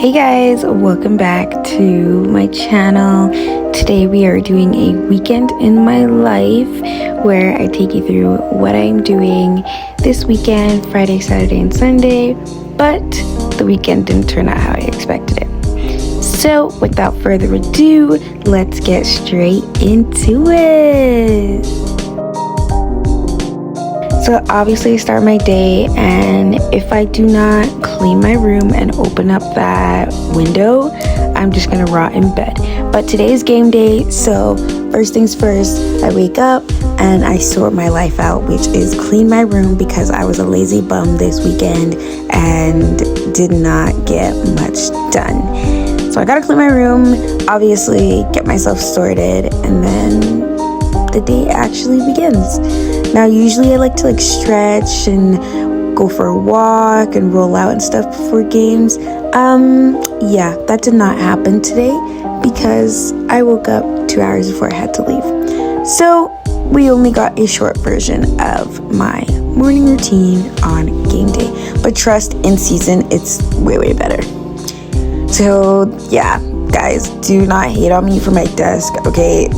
Hey guys, welcome back to my channel. Today we are doing a weekend in my life where I take you through what I'm doing this weekend, Friday, Saturday, and Sunday, but the weekend didn't turn out how I expected it. So without further ado, let's get straight into it. So obviously I start my day, and if I do not clean my room and open up that window, I'm just gonna rot in bed. But today is game day, so first things first, I wake up and I sort my life out, which is clean my room because I was a lazy bum this weekend and did not get much done. So I gotta clean my room, obviously get myself sorted, and then the day actually begins. Now usually I like to stretch and go for a walk and roll out and stuff before games. Yeah, that did not happen today because I woke up 2 hours before I had to leave. So we only got a short version of my morning routine on game day. But trust, in season, it's way better. So yeah, guys, do not hate on me for my desk, okay?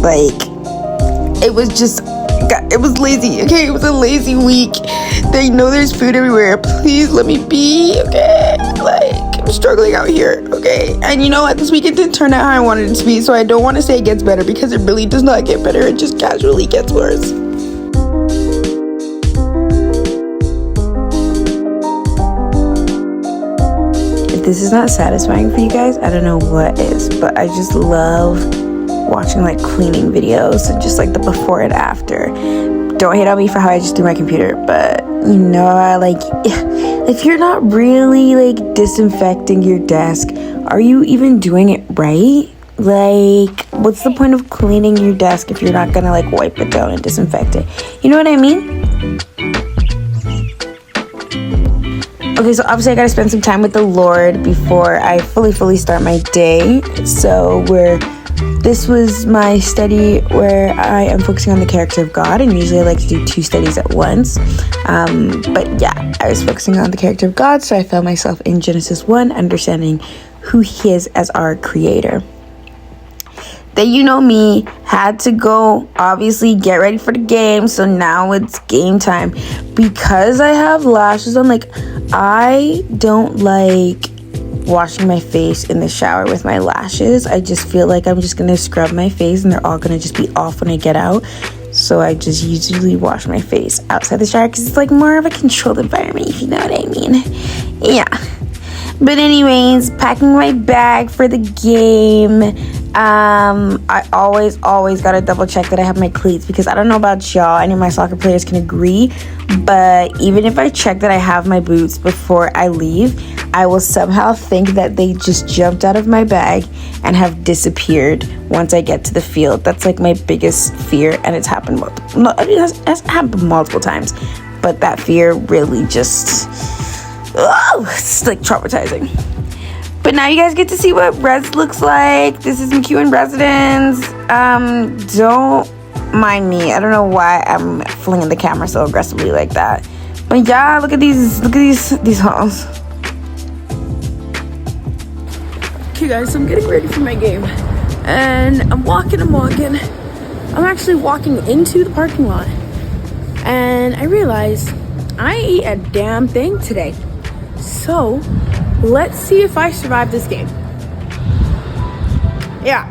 It was lazy, okay? It was a lazy week. They know there's food everywhere. Please let me be, okay? I'm struggling out here, okay? And you know what? This weekend didn't turn out how I wanted it to be, so I don't want to say it gets better because it really does not get better. It just casually gets worse. If this is not satisfying for you guys, I don't know what is, but I just love watching cleaning videos and just the before and after. Don't hate on me for how I just do my computer, but you know, if you're not really disinfecting your desk, are you even doing it right? What's the point of cleaning your desk if you're not gonna wipe it down and disinfect it? You know what I mean? Okay, so obviously I gotta spend some time with the Lord before I fully start my day. So this was my study where I am focusing on the character of God, and usually I like to do 2 studies at once. But yeah, I was focusing on the character of God, so I found myself in Genesis 1, understanding who he is as our creator. Then, you know me, had to go obviously get ready for the game, so now it's game time. Because I have lashes on, I don't like washing my face in the shower with my lashes. I just feel like I'm just gonna scrub my face and they're all gonna just be off when I get out. So I just usually wash my face outside the shower because it's more of a controlled environment, if you know what I mean. Yeah. But anyways, packing my bag for the game. I always gotta double check that I have my cleats, because I don't know about y'all, any of my soccer players can agree, but even if I check that I have my boots before I leave, I will somehow think that they just jumped out of my bag and have disappeared once I get to the field. That's my biggest fear, and it's happened it's happened multiple times, but that fear really just, it's traumatizing. But now you guys get to see what res looks like. This is McEwen Residence. Don't mind me. I don't know why I'm flinging the camera so aggressively like that. But yeah, look at these halls. Okay guys, so I'm getting ready for my game. And I'm walking. I'm actually walking into the parking lot. And I realize I ate a damn thing today. So let's see if I survive this game. Yeah.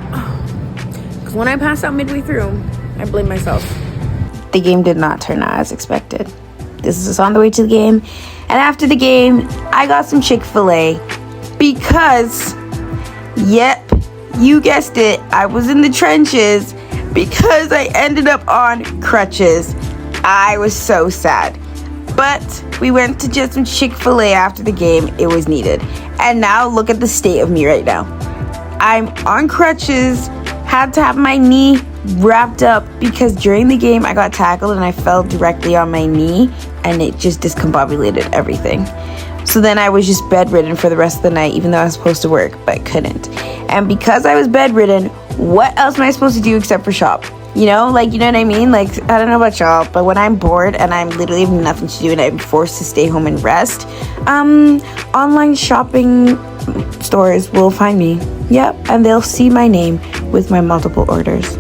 Because when I pass out midway through, I blame myself. The game did not turn out as expected. This is on the way to the game. And after the game, I got some Chick-fil-A. Because, yep, you guessed it, I was in the trenches. Because I ended up on crutches. I was so sad. But we went to get some Chick-fil-A after the game. It was needed. And now look at the state of me right now. I'm on crutches, had to have my knee wrapped up because during the game I got tackled and I fell directly on my knee and it just discombobulated everything. So then I was just bedridden for the rest of the night, even though I was supposed to work, but couldn't. And because I was bedridden, what else am I supposed to do except for shop? You know what I mean? I don't know about y'all, but when I'm bored and I'm literally have nothing to do and I'm forced to stay home and rest, online shopping stores will find me. Yep, and they'll see my name with my multiple orders.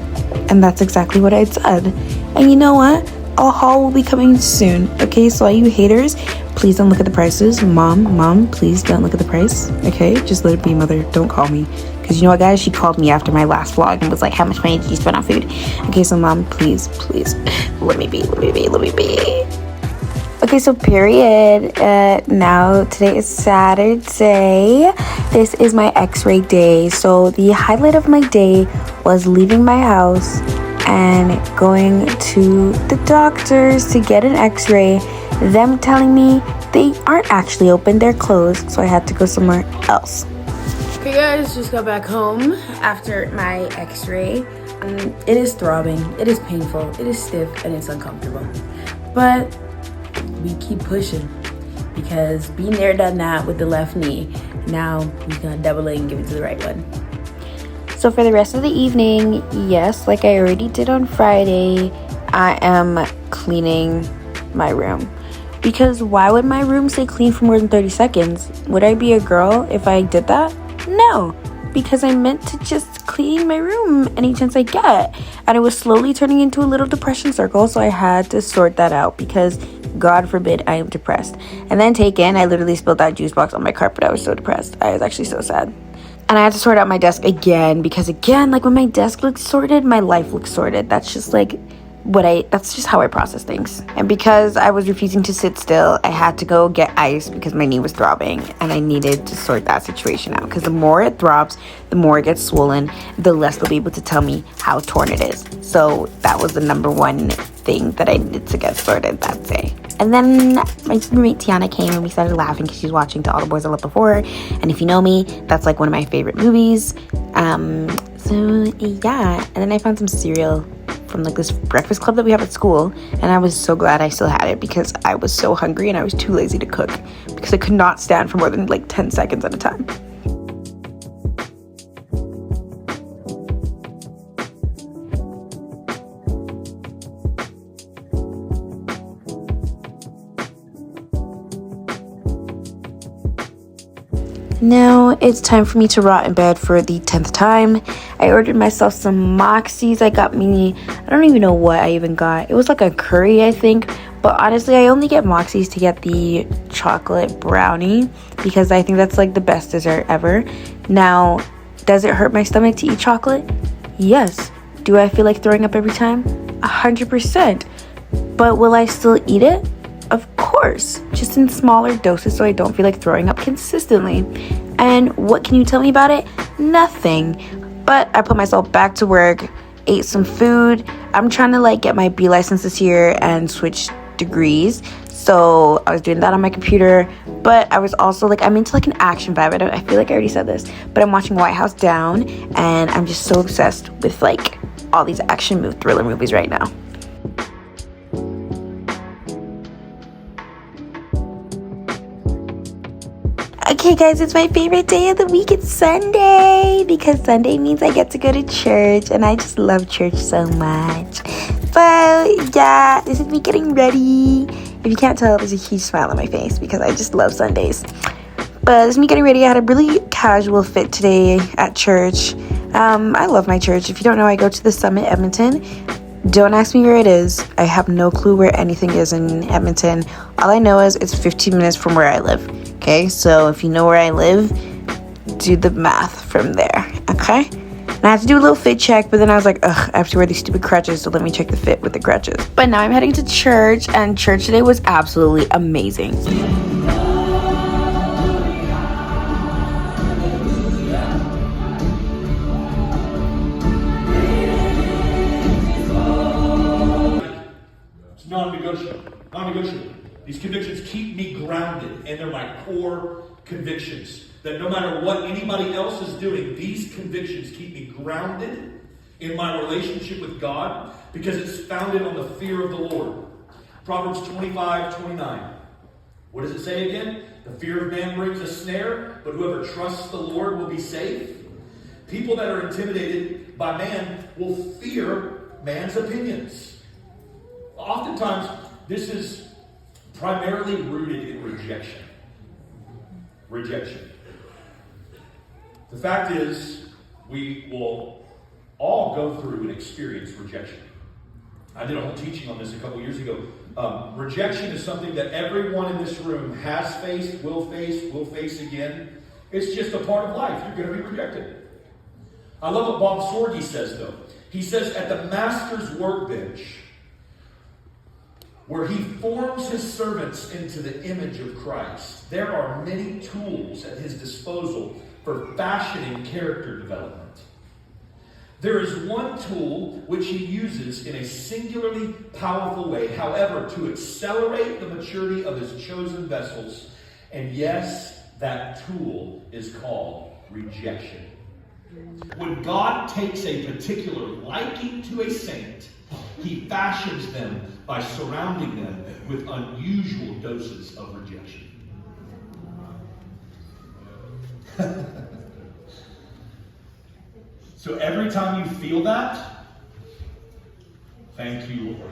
And that's exactly what I said. And you know what? A haul will be coming soon. Okay, so all you haters, please don't look at the prices. Mom, please don't look at the price. Okay, just let it be, mother. Don't call me. Because you know what, guys? She called me after my last vlog and was like, how much money did you spend on food? Okay, so mom, please, let me be. Okay, so period. Now today is Saturday. This is my x-ray day. So the highlight of my day was leaving my house and going to the doctors to get an x-ray. Them telling me they aren't actually open, they're closed. So I had to go somewhere else. Okay guys, just got back home after my x-ray. It is throbbing, it is painful, it is stiff, and it's uncomfortable. But we keep pushing because being there, done that with the left knee. Now we gonna double it and give it to the right one. So for the rest of the evening, yes, like I already did on Friday, I am cleaning my room. Because why would my room stay clean for more than 30 seconds? Would I be a girl if I did that? No, because I meant to just clean my room any chance I get. And it was slowly turning into a little depression circle, so I had to sort that out because God forbid I am depressed. And then I literally spilled that juice box on my carpet. I was so depressed. I was actually so sad. And I had to sort out my desk again because again, like when my desk looks sorted, my life looks sorted. That's just like that's just how I process things. And because I was refusing to sit still, I had to go get ice because my knee was throbbing and I needed to sort that situation out because the more it throbs, the more it gets swollen, the less they'll be able to tell me how torn it is. So that was the number one thing that I needed to get sorted that day. And then my roommate Tiana came and we started laughing because she's watching To All the Boys I Loved Before. And if you know me, that's like one of my favorite movies. So yeah, and then I found some cereal from like this breakfast club that we have at school, and I was so glad I still had it because I was so hungry and I was too lazy to cook because I could not stand for more than like 10 seconds at a time. Now it's time for me to rot in bed for the 10th time. I ordered myself some Moxies. I don't even know what I even got. It was like a curry, I think. But honestly, I only get Moxies to get the chocolate brownie because I think that's like the best dessert ever. Now, does it hurt my stomach to eat chocolate? Yes. Do I feel like throwing up every time? 100%. But will I still eat it? Of course, just in smaller doses so I don't feel like throwing up consistently. And what can you tell me about it? Nothing. But I put myself back to work, ate some food. I'm trying to like get my B license this year and switch degrees. So I was doing that on my computer, but I was also like, I'm into like an action vibe. I feel like I already said this, but I'm watching White House Down and I'm just so obsessed with like all these thriller movies right now. Okay guys, it's my favorite day of the week. It's Sunday because Sunday means I get to go to church and I just love church so much. So yeah, this is me getting ready. If you can't tell, there's a huge smile on my face because I just love Sundays. But this is me getting ready. I had a really casual fit today at church. I love my church. If you don't know, I go to the Summit Edmonton. Don't ask me where it is. I have no clue where anything is in Edmonton. All I know is it's 15 minutes from where I live. Okay, so if you know where I live, do the math from there, okay? And I had to do a little fit check, but then I was like, ugh, I have to wear these stupid crutches, so let me check the fit with the crutches. But now I'm heading to church, and church today was absolutely amazing. It's non-negotiable. These convictions keep me grounded, and they're my core convictions. That no matter what anybody else is doing, these convictions keep me grounded in my relationship with God because it's founded on the fear of the Lord. Proverbs 25:29. What does it say again? The fear of man brings a snare, but whoever trusts the Lord will be safe. People that are intimidated by man will fear man's opinions. Oftentimes, this is primarily rooted in rejection. The fact is, we will all go through and experience rejection. I did a whole teaching on this a couple years ago. Rejection is something that everyone in this room has faced, will face again. It's just a part of life. You're going to be rejected. I love what Bob Sorge says, though. He says, at the master's workbench, where he forms his servants into the image of Christ, there are many tools at his disposal for fashioning character development. There is one tool which he uses in a singularly powerful way, however, to accelerate the maturity of his chosen vessels. And yes, that tool is called rejection. When God takes a particular liking to a saint, he fashions them by surrounding them with unusual doses of rejection. So every time you feel that, thank you, Lord.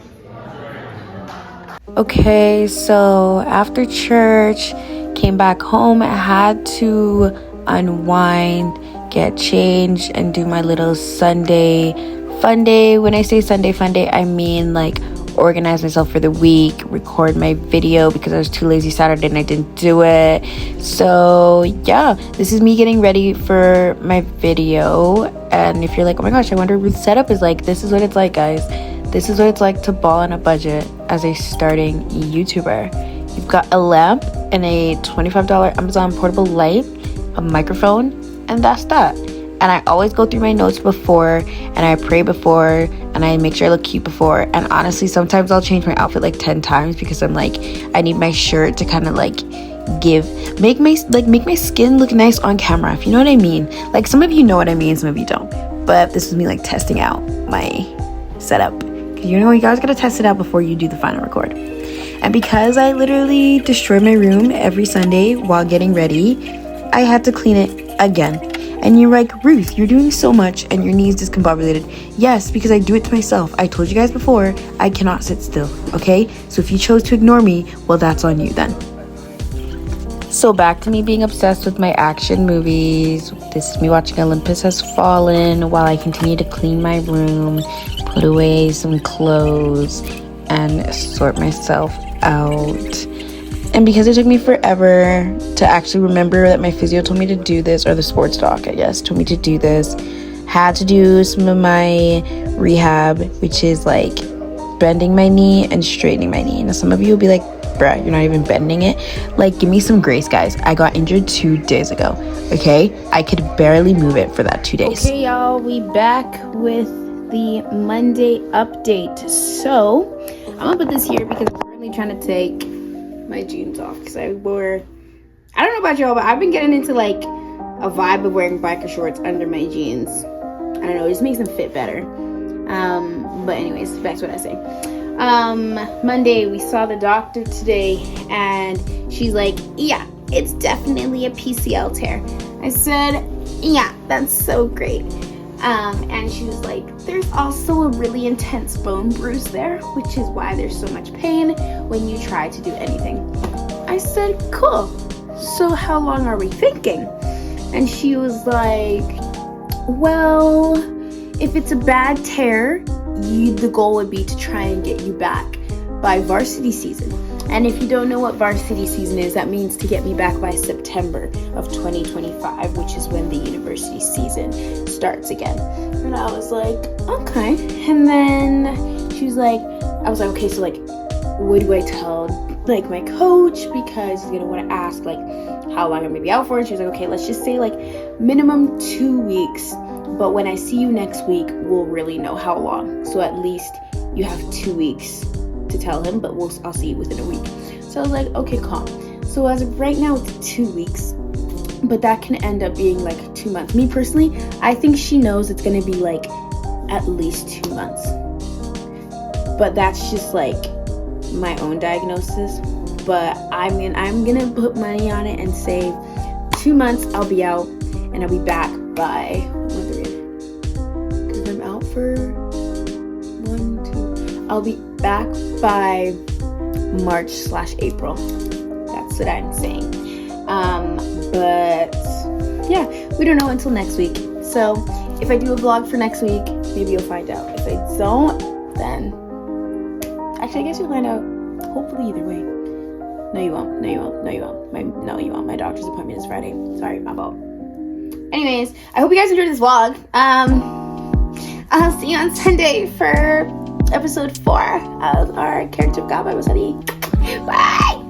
Okay, so after church, came back home, I had to unwind, get changed, and do my little Sunday fun day. When I say Sunday fun day, I mean like organize myself for the week, record my video because I was too lazy Saturday and I didn't do it. So yeah, this is me getting ready for my video. And if you're like, oh my gosh, I wonder what Ruth's setup is like, this is what it's like, guys. This is what it's like to ball on a budget as a starting YouTuber. You've got a lamp and a $25 Amazon portable light, a microphone, and that's that. And I always go through my notes before, and I pray before, and I make sure I look cute before. And honestly, sometimes I'll change my outfit like 10 times because I'm like, I need my shirt to kind of like make my skin look nice on camera, if you know what I mean. Like, some of you know what I mean, some of you don't. But this is me like testing out my setup. You know, you guys gotta test it out before you do the final record. And because I literally destroy my room every Sunday while getting ready, I had to clean it again. And you're like, Ruth, you're doing so much and your knees discombobulated. Yes, because I do it to myself. I told you guys before, I cannot sit still, okay? So if you chose to ignore me, well, that's on you then. So back to me being obsessed with my action movies. This is me watching Olympus Has Fallen while I continue to clean my room, put away some clothes, and sort myself out. And because it took me forever to actually remember that my physio told me to do this, or the sports doc, I guess, told me to do this, had to do some of my rehab, which is like bending my knee and straightening my knee. Now, some of you will be like, bruh, you're not even bending it. Like, give me some grace, guys. I got injured 2 days ago, okay? I could barely move it for that 2 days. Okay, y'all, we back with the Monday update. So, I'm gonna put this here because I'm currently trying to take my jeans off because I don't know about y'all, but I've been getting into like a vibe of wearing biker shorts under my jeans. I don't know, it just makes them fit better. But anyways, back to what I say. Monday, we saw the doctor today, and she's like, yeah, it's definitely a PCL tear. I said, yeah, that's so great. And she was like, there's also a really intense bone bruise there, which is why there's so much pain when you try to do anything. I said, cool. So how long are we thinking? And she was like, well, if it's a bad tear, the goal would be to try and get you back by varsity season. And if you don't know what varsity season is, that means to get me back by September of 2025, which is when the university season starts again. And I was like, okay. And then she was like, I was like, okay, so like, what do I tell like my coach? Because he's gonna want to ask like how long I'm gonna be out for. And she was like, okay, let's just say like minimum 2 weeks. But when I see you next week, we'll really know how long. So at least you have 2 weeks to tell him, but I'll see you within a week. So I was like, okay, calm. So as of right now, it's 2 weeks, but that can end up being like 2 months. Me personally, I think she knows it's gonna be like at least 2 months. But that's just like my own diagnosis. But I'm gonna put money on it and say 2 months I'll be out, and I'll be back by, because I'm out for 1, 2, I'll be back by March/April. That's what I'm saying. But yeah, we don't know until next week. So if I do a vlog for next week, maybe you'll find out. If I don't, then actually I guess you'll find out hopefully either way. No, you won't. No, you won't. No, you won't. No, you won't. My doctor's appointment is Friday. Sorry, my fault. Anyways, I hope you guys enjoyed this vlog. I'll see you on Sunday for episode 4 of our character God Bible study. Bye!